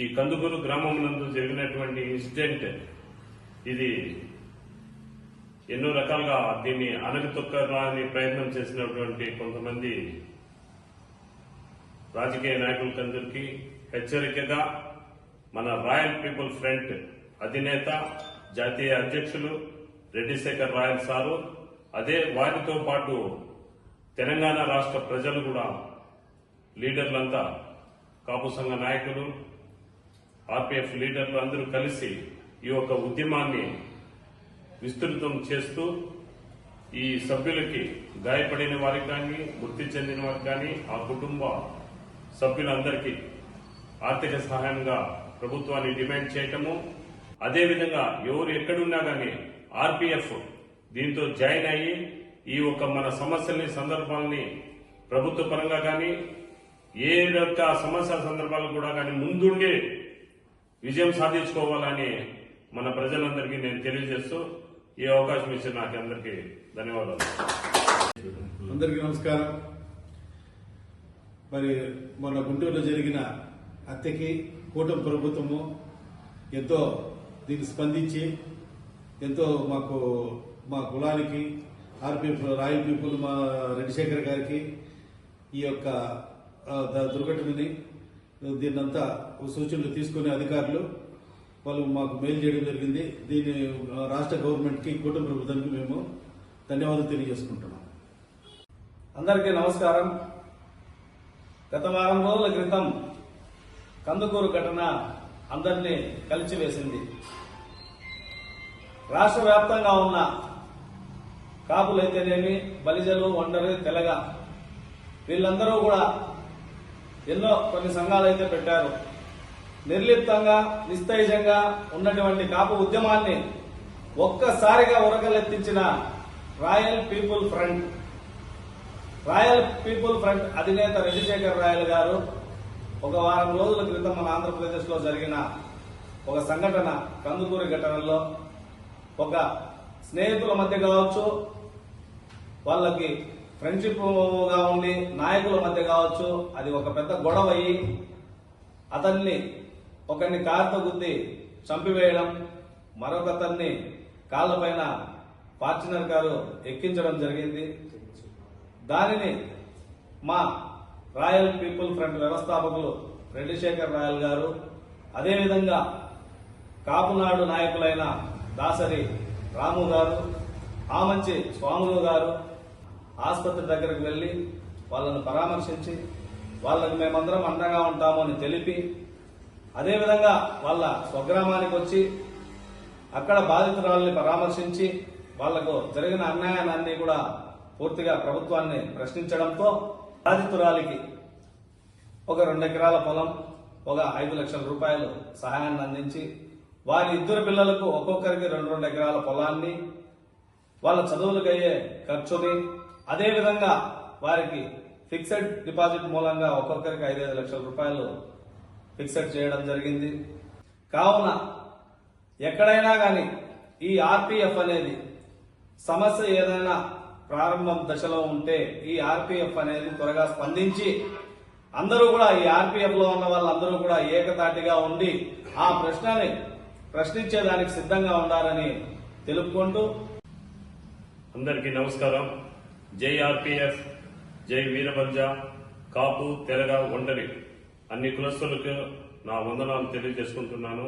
ఈ కందుకూరు గ్రామం నందు జరిగినటువంటి ఇన్సిడెంట్ ఇది ఎన్నో రకాలుగా దీన్ని అణగతొక్కడానికి ప్రయత్నం చేసినటువంటి కొంతమంది రాజకీయ నాయకులకందరికీ హెచ్చరికగా మన రాయల్ పీపుల్ ఫ్రంట్ అధినేత జాతీయ అధ్యక్షులు రెడ్డి శేఖర్ రాయల్ సారు, అదే వారితో పాటు తెలంగాణ రాష్ట్ర ప్రజలు కూడా లీడర్లంతా, కాపు సంఘ నాయకులు, ఆర్పీఎఫ్ లీడర్లు అందరూ కలిసి ఈ యొక్క ఉద్యమాన్ని విస్తృతం చేస్తూ ఈ సభ్యులకి, గాయపడిన వారికి కానీ, మృతి చెందిన వారికి కానీ, ఆ కుటుంబ సభ్యులందరికీ ఆర్థిక సహాయంగా ప్రభుత్వాన్ని డిమాండ్ చేయటము, అదేవిధంగా ఎవరు ఎక్కడున్నా కానీ ఆర్పీఎఫ్ దీంతో జాయిన్ అయ్యి ఈ యొక్క మన సమస్యల్ని, సందర్భాలని ప్రభుత్వ పరంగా కానీ ఏ యొక్క సమస్య సందర్భాలు కూడా కానీ ముందుండి విజయం సాధించుకోవాలని మన ప్రజలందరికీ నేను తెలియజేస్తూ ఈ అవకాశం ఇచ్చిన నాకు అందరికీ ధన్యవాదాలు. అందరికీ నమస్కారం. మరి మొన్న గుంటూరులో జరిగిన హత్యకి కూటమి ప్రభుత్వము ఎంతో దీనికి స్పందించి ఎంతో మా కులానికి, ఆర్పీఎఫ్ రాయల్ పీపుల్ మా రెడ్డిశేఖర్ గారికి ఈ యొక్క దుర్ఘటనని దీన్నంతా సూచనలు తీసుకునే అధికారులు వాళ్ళు మాకు మెయిల్ చేయడం జరిగింది. దీన్ని రాష్ట్ర గవర్నమెంట్కి, కూటమి ప్రభుత్వానికి మేము ధన్యవాదాలు తెలియజేసుకుంటున్నాం. అందరికీ నమస్కారం. గత వారం రోజుల క్రితం కందుకూరు ఘటన అందరినీ కలిచివేసింది. రాష్ట్ర వ్యాప్తంగా ఉన్న కాపులైతేనేమి, బలిజలు, ఒంటరి, తెలగ వీళ్ళందరూ కూడా ఎన్నో కొన్ని సంఘాలైతే పెట్టారు. నిర్లిప్తంగా, నిస్తేజంగా ఉన్నటువంటి కాపు ఉద్యమాన్ని ఒక్కసారిగా ఉరకలెత్తించిన రాయల్ పీపుల్ ఫ్రంట్ అధినేత రెడ్డిశేఖర్ రాయల్ గారు ఒక వారం రోజుల క్రితం మన ఆంధ్రప్రదేశ్ లో జరిగిన ఒక సంఘటన, కందుకూరి ఘటనలో ఒక స్నేహితుల మధ్య కావచ్చు, వాళ్ళకి ఫ్రెండ్షిప్ గా ఉండి నాయకుల మధ్య కావచ్చు, అది ఒక పెద్ద గొడవ అయ్యి అతన్ని ఒకరిని కారుతో గుద్ది చంపివేయడం, మరొకతన్ని కాళ్లపైన ఫార్చునర్ కారు ఎక్కించడం జరిగింది. దానిని మా రాయల్ పీపుల్ ఫ్రంట్ వ్యవస్థాపకులు రెడ్డిశేఖర్ రాయల్ గారు, అదేవిధంగా కాపునాడు నాయకులైన దాసరి రాము గారు, ఆమంచి స్వాములు గారు ఆసుపత్రి దగ్గరకు వెళ్లి వాళ్ళను పరామర్శించి వాళ్ళకి మేమందరం అండగా ఉంటాము అని తెలిపి, అదేవిధంగా వాళ్ళ స్వగ్రామానికి వచ్చి అక్కడ బాధితురాలని పరామర్శించి వాళ్లకు జరిగిన అన్యాయాన్ని కూడా పూర్తిగా ప్రభుత్వాన్ని ప్రశ్నించడంతో బాధితురాలికి ఒక 2 ఎకరాల పొలం, ఒక 5 లక్షల రూపాయలు సహాయాన్ని అందించి వారి 2 పిల్లలకు ఒక్కొక్కరికి 2 ఎకరాల పొలాన్ని, వాళ్ళ చదువులకయ్యే ఖర్చుని, అదేవిధంగా వారికి ఫిక్స్డ్ డిపాజిట్ మూలంగా ఒక్కొక్కరికి 5 లక్షల రూపాయలు ఫిక్స్డ్ చేయడం జరిగింది. కావున ఎక్కడైనా గాని ఈ ఆర్పీఎఫ్ అనేది సమస్య ఏదైనా ప్రారంభం దశలో ఉంటే ఈ ఆర్పీఎఫ్ అనేది త్వరగా స్పందించి అందరూ కూడా, ఈ ఆర్పీఎఫ్ లో ఉన్న వాళ్ళందరూ కూడా ఏకతాటిగా ఉండి ఆ ప్రశ్నని ప్రశ్నించేదానికి సిద్ధంగా ఉండాలని తెలుపుకుంటూ అందరికీ నమస్కారం. జై ఆర్పీఎఫ్, జై వీరభద్ర, కాపు, తెలగ, ఒంటరి అన్ని కులస్తులకు నా వందనాలు తెలియజేసుకుంటున్నాను.